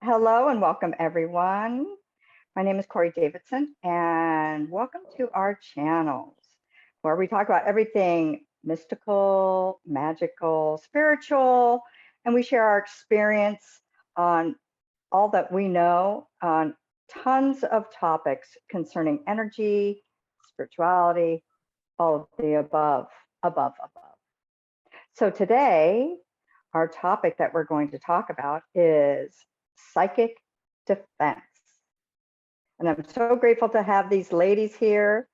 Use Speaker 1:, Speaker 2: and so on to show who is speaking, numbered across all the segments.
Speaker 1: Hello and welcome, everyone. My name is Corey Davidson, and welcome to our channels where we talk about everything mystical, magical, spiritual, and we share our experience on all that we know on tons of topics concerning energy, spirituality, all of the above. So today, our topic that we're going to talk about is psychic defense. And I'm so grateful to have these ladies here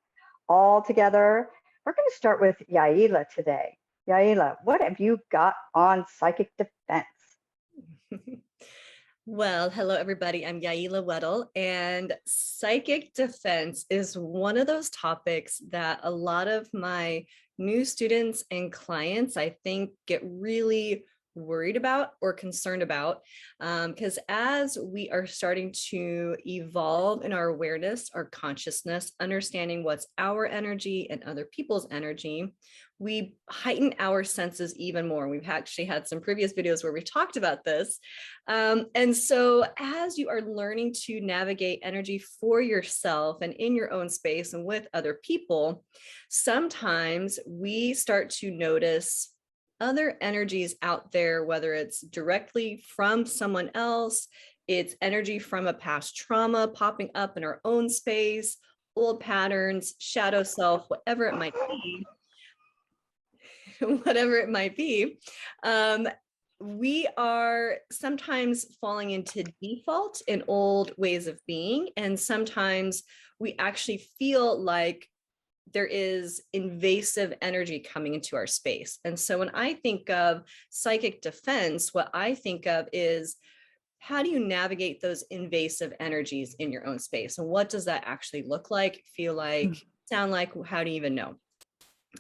Speaker 1: all together. We're going to start with Yaila today. Yaila, what have you got on psychic defense?
Speaker 2: Well, hello, everybody. I'm Yaila Weddle, and psychic defense is one of those topics that a lot of my new students and clients, I think, get really worried about or concerned about. Because as we are starting to evolve in our awareness, our consciousness, understanding what's our energy and other people's energy, we heighten our senses even more. We've actually had some previous videos where we've talked about this. And so as you are learning to navigate energy for yourself and in your own space and with other people, sometimes we start to notice other energies out there, whether it's directly from someone else, it's energy from a past trauma popping up in our own space, old patterns, shadow self, whatever it might be. Whatever it might be, we are sometimes falling into default in old ways of being. And sometimes we actually feel like there is invasive energy coming into our space. And so when I think of psychic defense, what I think of is how do you navigate those invasive energies in your own space? And what does that actually look like, feel like, sound like? How do you even know?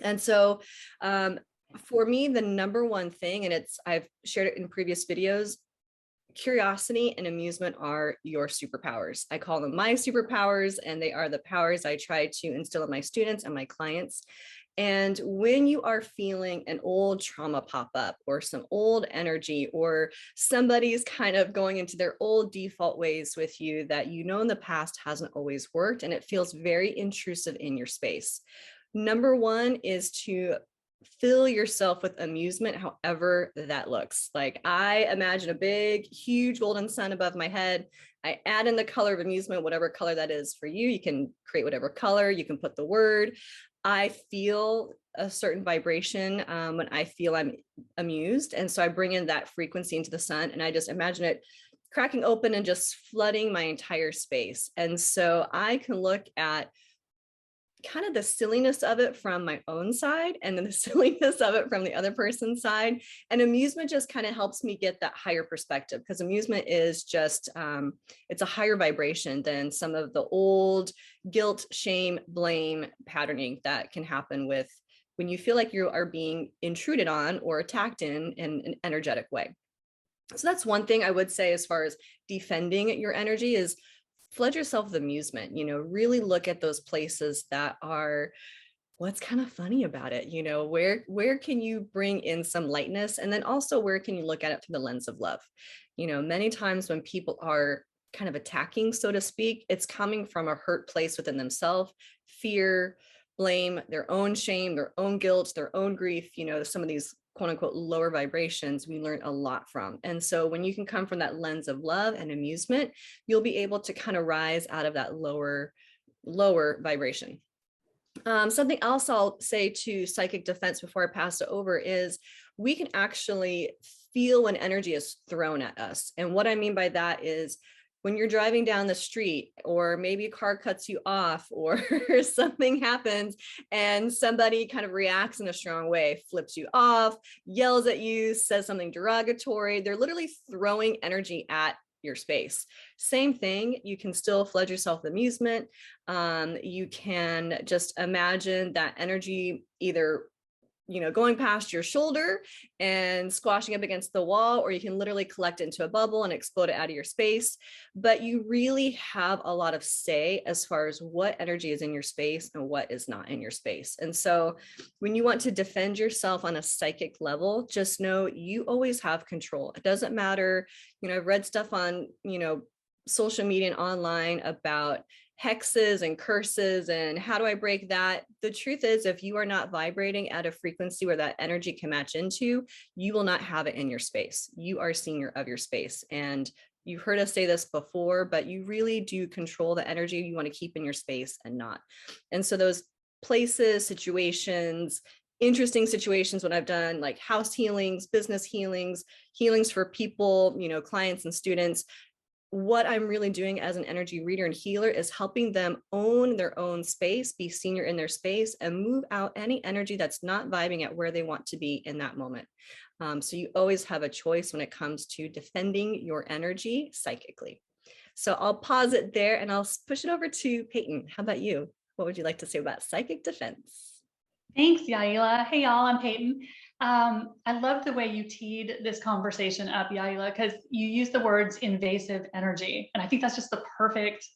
Speaker 2: And so for me, the number one thing, and I've shared it in previous videos, curiosity and amusement are your superpowers. I call them my superpowers, and they are the powers I try to instill in my students and my clients. And when you are feeling an old trauma pop up or some old energy, or somebody's kind of going into their old default ways with you that you know in the past hasn't always worked, and it feels very intrusive in your space, number one is to fill yourself with amusement, however that looks. Like, I imagine a big, huge golden sun above my head. I add in the color of amusement, whatever color that is for you. You can create whatever color, you can put the word. I feel a certain vibration when I feel I'm amused. And so I bring in that frequency into the sun, and I just imagine it cracking open and just flooding my entire space. And so I can look at kind of the silliness of it from my own side, and then the silliness of it from the other person's side. And amusement just kind of helps me get that higher perspective, because amusement is just, it's a higher vibration than some of the old guilt, shame, blame patterning that can happen with when you feel like you are being intruded on or attacked in an energetic way. So that's one thing I would say as far as defending your energy is flood yourself with amusement. Really look at those places that are, what's kind of funny about it. Where can you bring in some lightness, and then also where can you look at it through the lens of love? Many times when people are kind of attacking, so to speak, it's coming from a hurt place within themselves, fear, blame, their own shame, their own guilt, their own grief. Some of these quote unquote lower vibrations we learn a lot from. And so when you can come from that lens of love and amusement, you'll be able to kind of rise out of that lower vibration. Something else I'll say to psychic defense before I pass it over is we can actually feel when energy is thrown at us. And what I mean by that is when you're driving down the street, or maybe a car cuts you off, or something happens and somebody kind of reacts in a strong way, flips you off, yells at you, says something derogatory, they're literally throwing energy at your space. Same thing, you can still flood yourself with amusement. You can just imagine that energy either going past your shoulder and squashing up against the wall, or you can literally collect it into a bubble and explode it out of your space. But you really have a lot of say as far as what energy is in your space and what is not in your space. And so when you want to defend yourself on a psychic level, just know you always have control. It doesn't matter. I've read stuff on, social media and online about hexes and curses and how do I break that? The truth is, if you are not vibrating at a frequency where that energy can match into, you will not have it in your space. You are senior of your space. And you've heard us say this before, but you really do control the energy you want to keep in your space and not. And so those places, situations, interesting situations, when I've done like house healings, business healings, healings for people, clients and students, what I'm really doing as an energy reader and healer is helping them own their own space, be senior in their space, and move out any energy that's not vibing at where they want to be in that moment. So you always have a choice when it comes to defending your energy psychically. So I'll pause it there and I'll push it over to Peyton. How about you? What would you like to say about psychic defense?
Speaker 3: Thanks, Yaila. Hey, y'all, I'm Peyton. I love the way you teed this conversation up, Yaila, because you use the words invasive energy. And I think that's just the perfect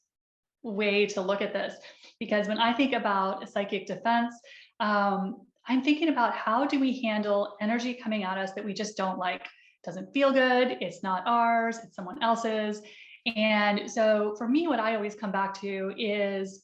Speaker 3: way to look at this. Because when I think about psychic defense, I'm thinking about how do we handle energy coming at us that we just don't like. It doesn't feel good, it's not ours, it's someone else's. And so for me, what I always come back to is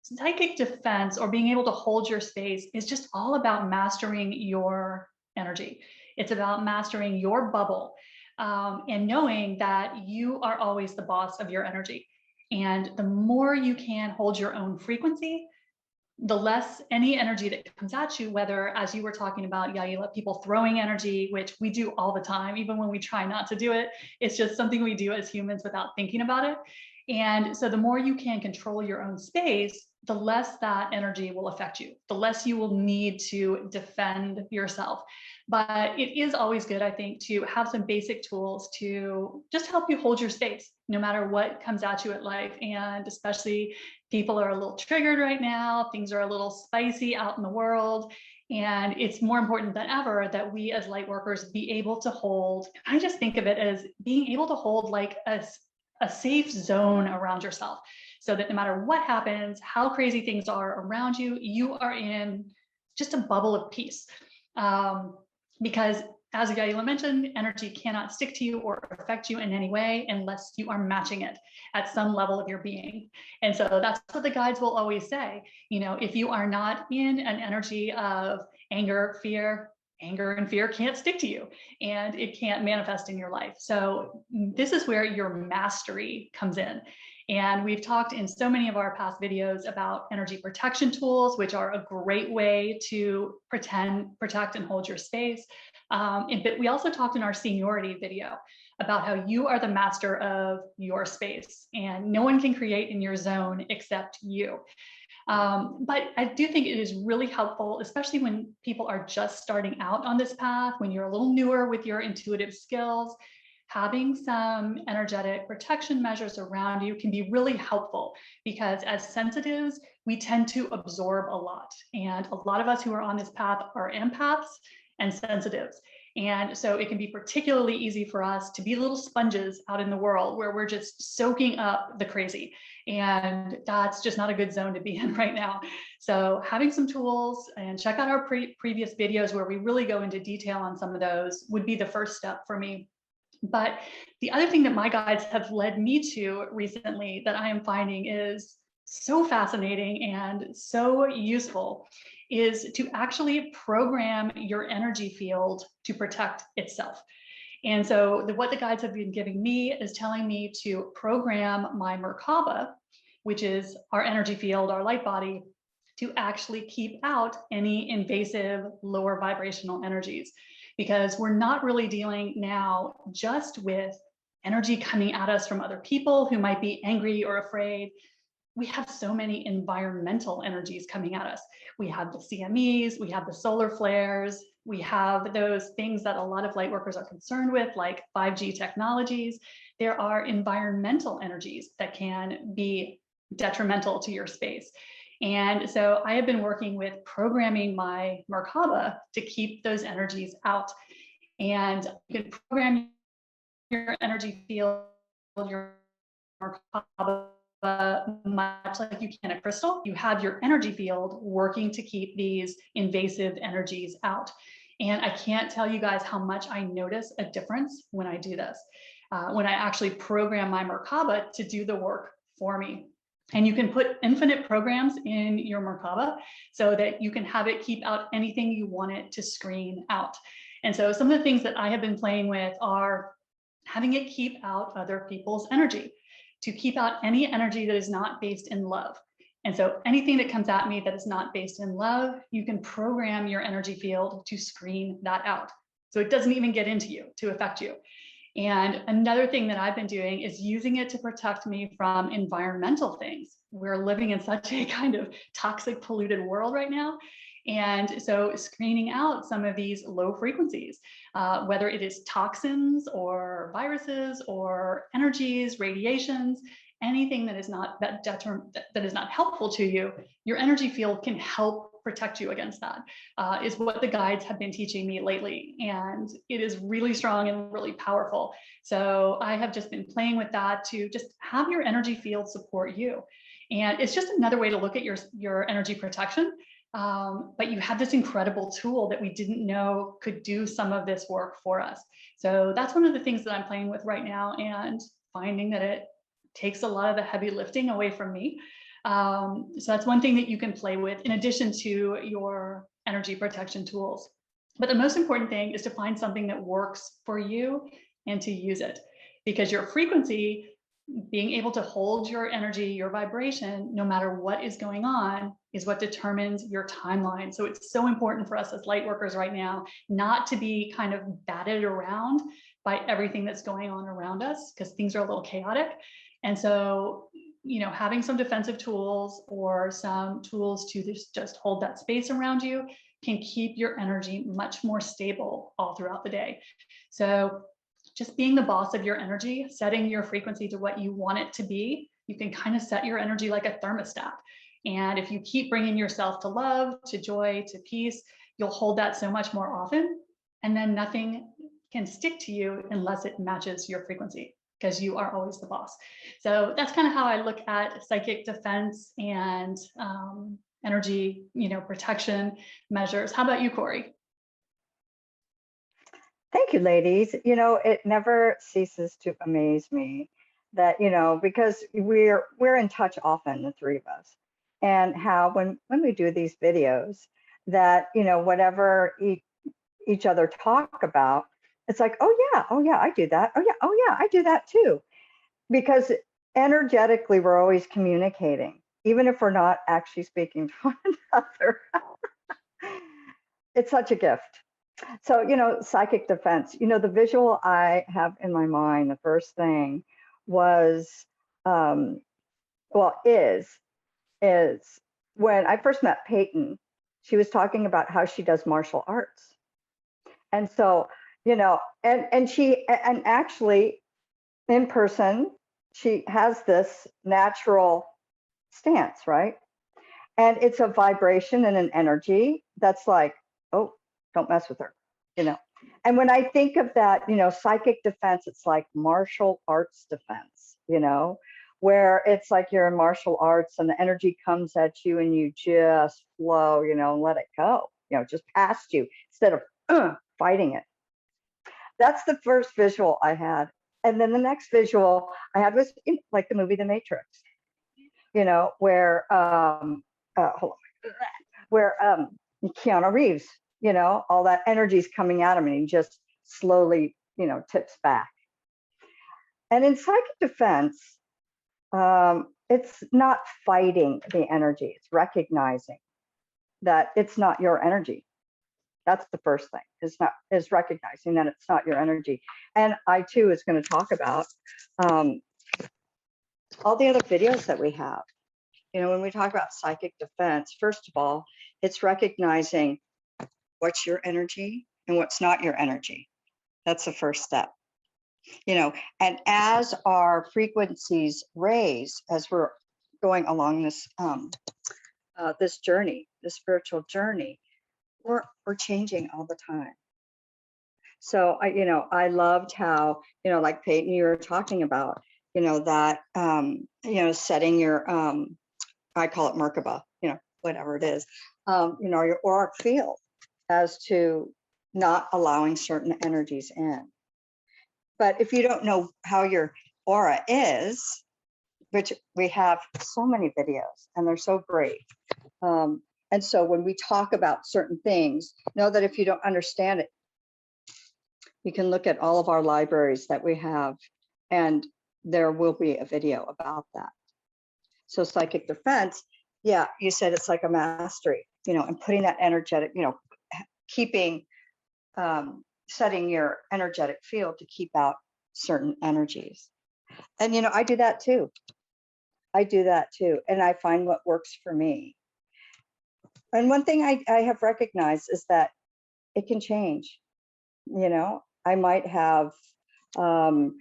Speaker 3: psychic defense, or being able to hold your space, is just all about mastering your energy. It's about mastering your bubble, and knowing that you are always the boss of your energy. And the more you can hold your own frequency, the less any energy that comes at you, whether, as you were talking about, Yaila, people throwing energy, which we do all the time, even when we try not to do it. It's just something we do as humans without thinking about it. And so the more you can control your own space, the less that energy will affect you, the less you will need to defend yourself. But it is always good, I think, to have some basic tools to just help you hold your space, no matter what comes at you at life. And especially people are a little triggered right now, things are a little spicy out in the world. And it's more important than ever that we as light workers be able to hold, I just think of it as being able to hold like a safe zone around yourself, so that no matter what happens, how crazy things are around you, you are in just a bubble of peace. Because as Yaila mentioned, energy cannot stick to you or affect you in any way unless you are matching it at some level of your being. And so that's what the guides will always say. If you are not in an energy of anger and fear can't stick to you, and it can't manifest in your life. So this is where your mastery comes in. And we've talked in so many of our past videos about energy protection tools, which are a great way to protect and hold your space. But we also talked in our seniority video about how you are the master of your space, and no one can create in your zone except you. But I do think it is really helpful, especially when people are just starting out on this path, when you're a little newer with your intuitive skills. Having some energetic protection measures around you can be really helpful, because as sensitives, we tend to absorb a lot. And a lot of us who are on this path are empaths and sensitives. And so it can be particularly easy for us to be little sponges out in the world where we're just soaking up the crazy. And that's just not a good zone to be in right now. So having some tools, and check out our previous videos where we really go into detail on some of those, would be the first step for me. But the other thing that my guides have led me to recently that I am finding is so fascinating and so useful is to actually program your energy field to protect itself. And so what the guides have been giving me is telling me to program my Merkaba, which is our energy field, our light body, to actually keep out any invasive lower vibrational energies. Because we're not really dealing now just with energy coming at us from other people who might be angry or afraid. We have so many environmental energies coming at us. We have the CMEs, we have the solar flares, we have those things that a lot of light workers are concerned with, like 5G technologies. There are environmental energies that can be detrimental to your space. And so I have been working with programming my Merkaba to keep those energies out. And you can program your energy field, your Merkaba, much like you can a crystal. You have your energy field working to keep these invasive energies out. And I can't tell you guys how much I notice a difference when I do this, when I actually program my Merkaba to do the work for me. And you can put infinite programs in your Merkaba so that you can have it keep out anything you want it to screen out. And so some of the things that I have been playing with are having it keep out other people's energy, to keep out any energy that is not based in love. And so anything that comes at me that is not based in love, you can program your energy field to screen that out. So it doesn't even get into you to affect you. And another thing that I've been doing is using it to protect me from environmental things. We're living in such a kind of toxic, polluted world right now. And so screening out some of these low frequencies, whether it is toxins or viruses or energies, radiations, anything that is not that is not helpful to you, your energy field can help protect you against that, is what the guides have been teaching me lately. And it is really strong and really powerful. So I have just been playing with that to just have your energy field support you. And it's just another way to look at your energy protection. But you have this incredible tool that we didn't know could do some of this work for us. So that's one of the things that I'm playing with right now, and finding that it takes a lot of the heavy lifting away from me. So that's one thing that you can play with in addition to your energy protection tools. But the most important thing is to find something that works for you and to use it, because your frequency, being able to hold your energy, your vibration, no matter what is going on, is what determines your timeline. So it's so important for us as light workers right now not to be kind of batted around by everything that's going on around us, because things are a little chaotic. And so, you know, having some defensive tools or some tools to just hold that space around you can keep your energy much more stable all throughout the day. So just being the boss of your energy, setting your frequency to what you want it to be, you can kind of set your energy like a thermostat. And if you keep bringing yourself to love, to joy, to peace, you'll hold that so much more often. And then nothing can stick to you unless it matches your frequency, because you are always the boss. So that's kind of how I look at psychic defense and energy, protection measures. How about you, Corey?
Speaker 1: Thank you, ladies. It never ceases to amaze me that, because we're in touch often, the three of us, and how when we do these videos that, whatever each other talk about, it's like, oh yeah, I do that. Oh yeah, I do that too. Because energetically, we're always communicating, even if we're not actually speaking to one another. It's such a gift. So, psychic defense, the visual I have in my mind, the first thing was, is when I first met Peyton, she was talking about how she does martial arts. And so, and actually in person, she has this natural stance, right? And it's a vibration and an energy that's like, oh, don't mess with her, And when I think of that, psychic defense, it's like martial arts defense, where it's like you're in martial arts and the energy comes at you and you just flow, and let it go, just past you instead of fighting it. That's the first visual I had. And then the next visual I had was like the movie The Matrix, where Keanu Reeves, all that energy is coming at him and he just slowly, tips back. And in psychic defense, it's not fighting the energy, it's recognizing that it's not your energy. That's the first thing, is recognizing that it's not your energy. And I too is going to talk about all the other videos that we have. When we talk about psychic defense, first of all, it's recognizing what's your energy and what's not your energy. That's the first step. And as our frequencies raise, as we're going along this this journey, this spiritual journey, we're changing all the time. So I loved how, like Peyton, you were talking about, that, setting your, I call it Merkaba, whatever it is, your auric field as to not allowing certain energies in. But if you don't know how your aura is, which we have so many videos and they're so great. And so when we talk about certain things, know that if you don't understand it, you can look at all of our libraries that we have, and there will be a video about that. So psychic defense, yeah, you said it's like a mastery, and putting that energetic, keeping, setting your energetic field to keep out certain energies. And, I do that too. And I find what works for me. And one thing I have recognized is that it can change. I might have, don't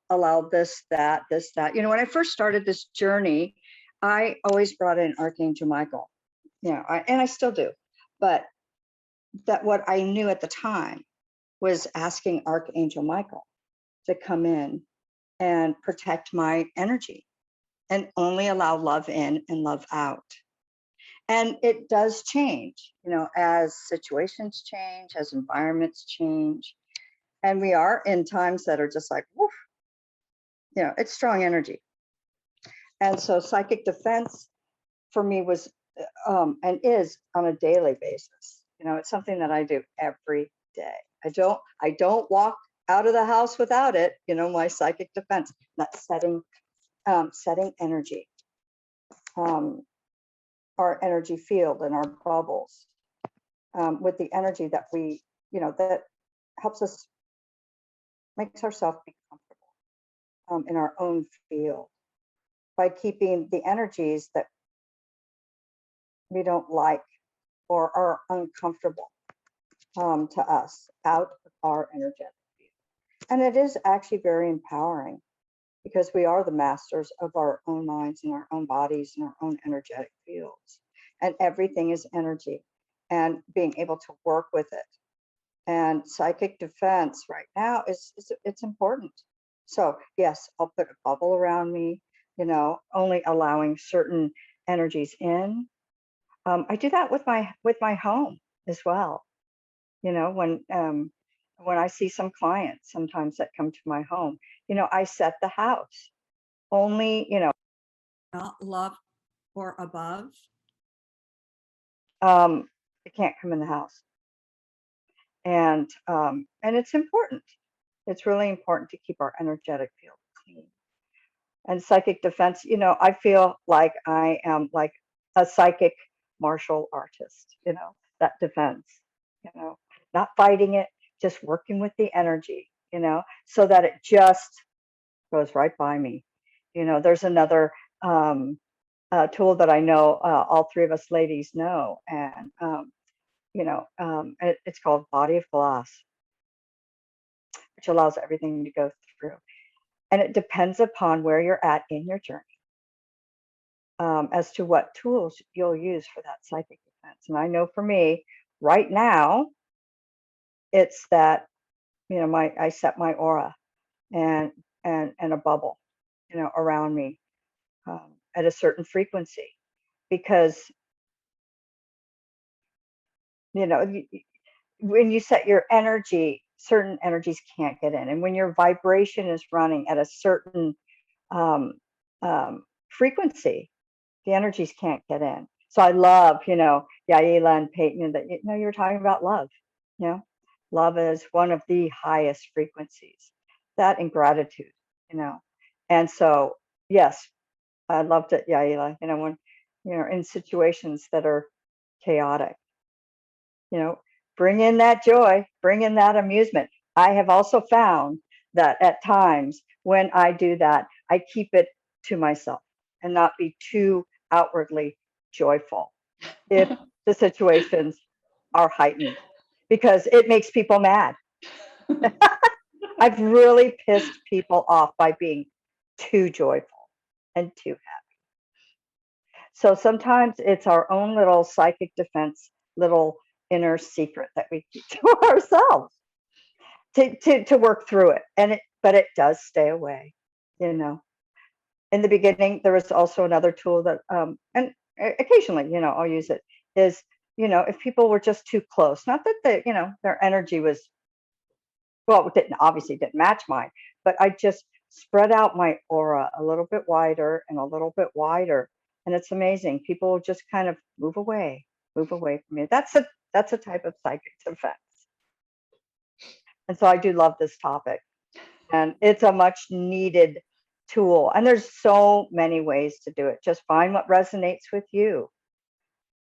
Speaker 1: allow this, that. When I first started this journey, I always brought in Archangel Michael, and I still do. But that what I knew at the time was asking Archangel Michael to come in and protect my energy and only allow love in and love out. And it does change, as situations change, as environments change. And we are in times that are just like, woof, it's strong energy. And so psychic defense for me was, and is on a daily basis. It's something that I do every day. I don't walk out of the house without it, my psychic defense, not setting energy, our energy field and our bubbles, with the energy that we, that helps us, makes ourselves be comfortable in our own field by keeping the energies that we don't like or are uncomfortable to us out of our energetic field. And it is actually very empowering because we are the masters of our own minds and our own bodies and our own energetic fields. And everything is energy, and being able to work with it. And psychic defense right now it's important. So yes, I'll put a bubble around me, only allowing certain energies in. I do that with my home as well. When I see some clients sometimes that come to my home, I set the house only, not love or above. It can't come in the house. And it's important. It's really important to keep our energetic field clean. And psychic defense, I feel like I am like a psychic martial artist, that defense, not fighting it, just working with the energy, so that it just goes right by me. There's another tool that I know all three of us ladies know, and it's called Body of Glass, which allows everything to go through. And it depends upon where you're at in your journey as to what tools you'll use for that psychic defense. And I know for me, right now, it's that, I set my aura and a bubble, around me at a certain frequency, because, when you set your energy, certain energies can't get in. And when your vibration is running at a certain frequency, the energies can't get in. So I love, Yaila and Peyton, that, you were talking about love. Love is one of the highest frequencies, that and gratitude, And so, yes, I loved it, Yaila, when, in situations that are chaotic, bring in that joy, bring in that amusement. I have also found that at times when I do that, I keep it to myself and not be too outwardly joyful if the situations are heightened, because it makes people mad. I've really pissed people off by being too joyful and too happy. So sometimes it's our own little psychic defense, little inner secret that we keep to ourselves to work through it. But it does stay away, you know. In the beginning, there was also another tool that, and occasionally, you know, I'll use it, is, you know, if people were just too close, not that they, you know, their energy was, well, it didn't, obviously didn't match mine, but I just spread out my aura a little bit wider and a little bit wider. And it's amazing. People will just kind of move away from me. That's a type of psychic defense. And so I do love this topic. And it's a much needed tool. And there's so many ways to do it. Just find what resonates with you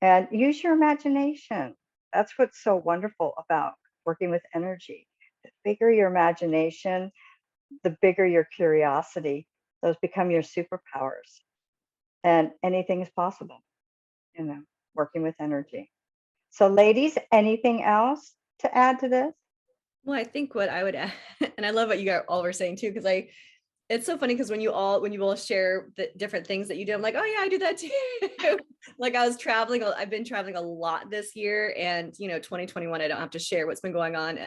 Speaker 1: and use your imagination. That's what's so wonderful about working with energy. The bigger your imagination, the bigger your curiosity, those become your superpowers. And anything is possible, you know, working with energy. So ladies, anything else to add to this?
Speaker 2: Well, I think what I would add, and I love what you all were saying too, because it's so funny because when you all share the different things that you do, I'm like, oh yeah, I do that too. Like I've been traveling a lot this year, and 2021, I don't have to share what's been going on,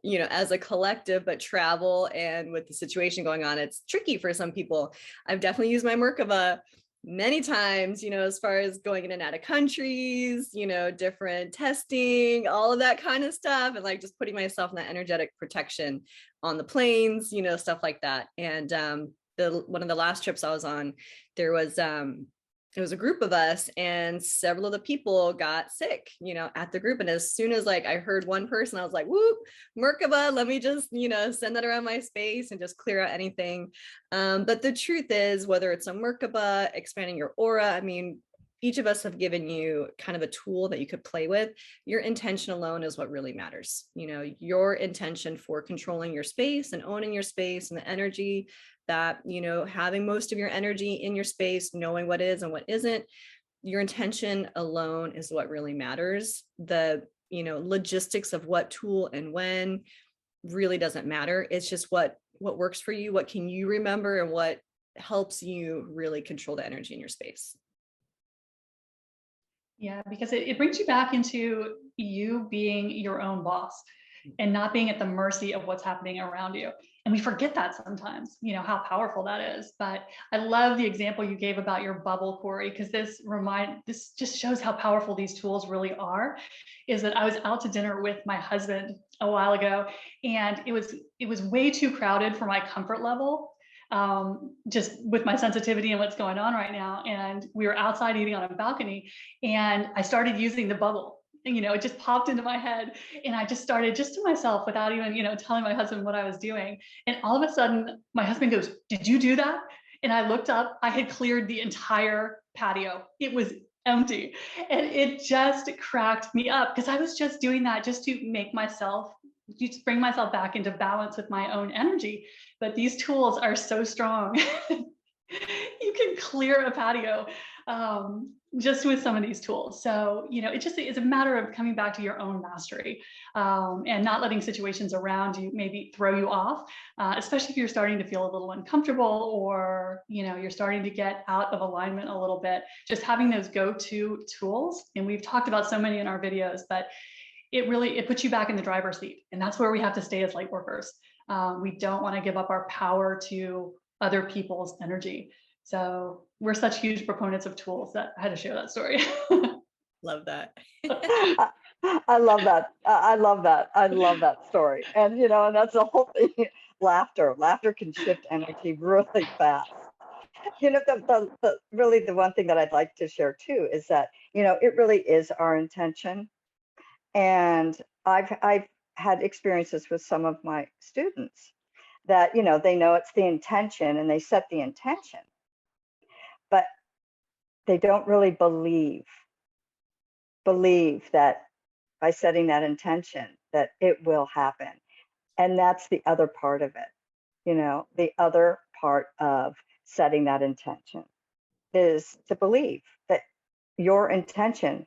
Speaker 2: as a collective, but travel and with the situation going on, it's tricky for some people. I've definitely used my Merkaba many times, as far as going in and out of countries, different testing, all of that kind of stuff. And like just putting myself in that energetic protection on the planes, stuff like that. And one of the last trips I was on, it was a group of us and several of the people got sick, at the group. And as soon as like I heard one person, I was like, whoop, Merkaba, let me just, send that around my space and just clear out anything. But the truth is, whether it's a Merkaba, expanding your aura, I mean, each of us have given you kind of a tool that you could play with. Your intention alone is what really matters. Your intention for controlling your space and owning your space and the energy that, having most of your energy in your space, knowing what is and what isn't, your intention alone is what really matters. The, logistics of what tool and when really doesn't matter. It's just what works for you, what can you remember, and what helps you really control the energy in your space.
Speaker 3: Yeah, because it brings you back into you being your own boss and not being at the mercy of what's happening around you. And we forget that sometimes, how powerful that is. But I love the example you gave about your bubble, Corey, because this just shows how powerful these tools really are. Is that I was out to dinner with my husband a while ago, and it was way too crowded for my comfort level. Just with my sensitivity and what's going on right now. And we were outside eating on a balcony, and I started using the bubble. And, it just popped into my head, and I just started just to myself without even, telling my husband what I was doing. And all of a sudden, my husband goes, "Did you do that?" And I looked up, I had cleared the entire patio. It was empty. And it just cracked me up because I was just doing that just to just bring myself back into balance with my own energy. But these tools are so strong. You can clear a patio just with some of these tools. So, it's a matter of coming back to your own mastery and not letting situations around you maybe throw you off, especially if you're starting to feel a little uncomfortable or, you're starting to get out of alignment a little bit. Just having those go-to tools. And we've talked about so many in our videos, but it puts you back in the driver's seat. And that's where we have to stay as light workers. We don't want to give up our power to other people's energy. So we're such huge proponents of tools that I had to share that story.
Speaker 2: Love that.
Speaker 1: I love that. I love that. I love that story. And, and that's the whole thing. Laughter can shift energy really fast. Really the one thing that I'd like to share too is that, it really is our intention. And I've had experiences with some of my students that, they know it's the intention and they set the intention, but they don't really believe that by setting that intention that it will happen. And that's the other part of it. The other part of setting that intention is to believe that your intention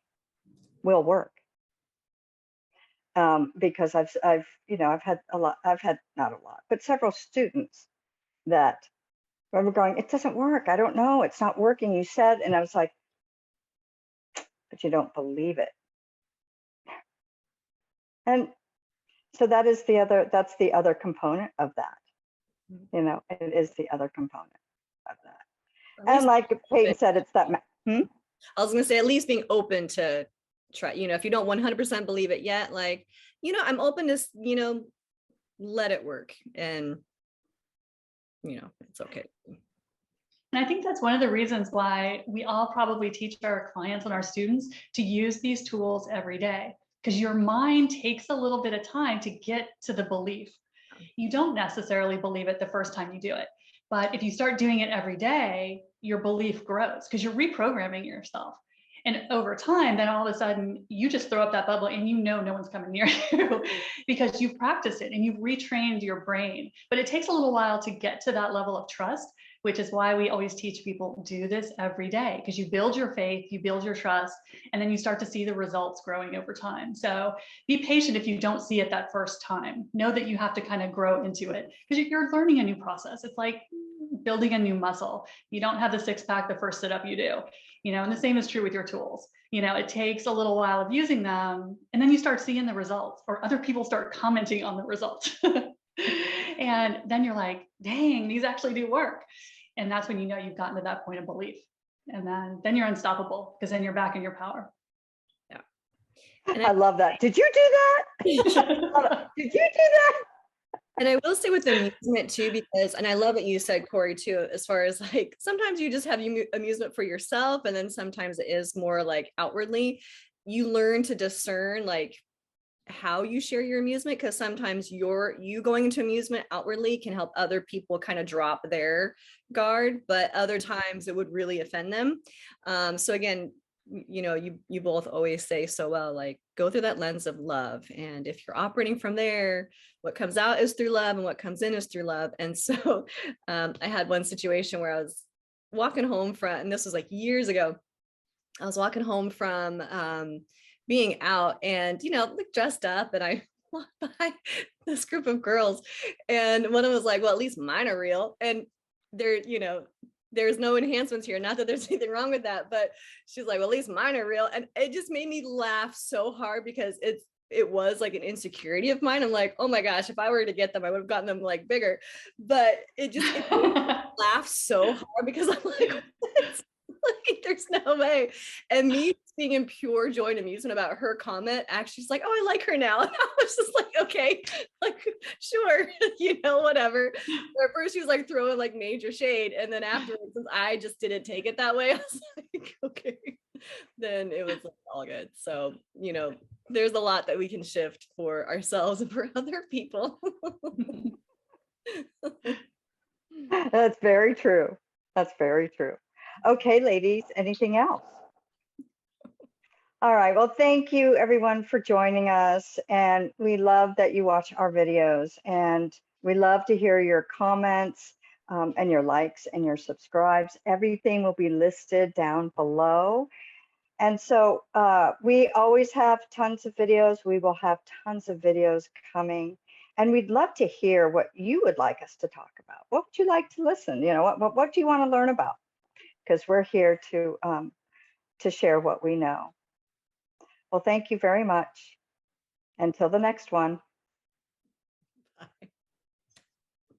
Speaker 1: will work. Because I've had not a lot, but several students that were going, "It doesn't work. I don't know. It's not working. You said," and I was like, but you don't believe it. And so that's the other component of that. You know, it is the other component of that. And like Peyton said, it's that.
Speaker 2: I was going to say, at least being open to try, you know, if you don't 100% believe it yet, like, you know, I'm open to, you know, let it work, and, you know, it's okay.
Speaker 3: And I think that's one of the reasons why we all probably teach our clients and our students to use these tools every day, because your mind takes a little bit of time to get to the belief. You don't necessarily believe it the first time you do it, but if you start doing it every day, your belief grows because you're reprogramming yourself. And over time, then all of a sudden you just throw up that bubble and you know no one's coming near you because you've practiced it and you've retrained your brain. But it takes a little while to get to that level of trust, which is why we always teach people do this every day, because you build your faith, you build your trust, and then you start to see the results growing over time. So be patient if you don't see it that first time. Know that you have to kind of grow into it because you're learning a new process. It's like building a new muscle. You don't have the six-pack the first sit-up you do, you know, and the same is true with your tools. You know, it takes a little while of using them, and then you start seeing the results, or other people start commenting on the results. And then you're like, dang, these actually do work. And that's when you know you've gotten to that point of belief. And then you're unstoppable, because then you're back in your power.
Speaker 2: Yeah.
Speaker 1: And I love that. Did you do that? Did you do that?
Speaker 2: And I will say with amusement too, because, and I love what you said, Corey, too, as far as like, sometimes you just have amusement for yourself. And then sometimes it is more like outwardly, you learn to discern like how you share your amusement, because sometimes you going into amusement outwardly can help other people kind of drop their guard, but other times it would really offend them. So again, you know, you both always say so well, like, go through that lens of love, and if you're operating from there, what comes out is through love and what comes in is through love. And so I had one situation where I was walking home from, and this was like years ago, I was walking home from being out, and, you know, like dressed up, and I walked by this group of girls, and one of them was like, well, at least mine are real. And they're, you know, there's no enhancements here. Not that there's anything wrong with that, but she's like, well, at least mine are real. And it just made me laugh so hard, because it was like an insecurity of mine. I'm like, oh my gosh, if I were to get them, I would have gotten them like bigger. But it made me laugh so hard, because I'm like, what? Like, there's no way. And me being in pure joy and amusement about her comment, actually, she's like, oh, I like her now. And I was just like, okay, like, sure, you know, whatever. But at first she was like throwing like major shade, and then afterwards, since I just didn't take it that way, I was like, okay, then it was like all good. So, you know, there's a lot that we can shift for ourselves and for other people.
Speaker 1: That's very true. That's very true. Okay, ladies, anything else? All right, well, thank you everyone for joining us. And we love that you watch our videos, and we love to hear your comments and your likes and your subscribes. Everything will be listed down below. And so we always have tons of videos. We will have tons of videos coming. And we'd love to hear what you would like us to talk about. What would you like to listen? You know, what do you want to learn about? Because we're here to share what we know. Well, thank you very much. Until the next one.
Speaker 2: Bye.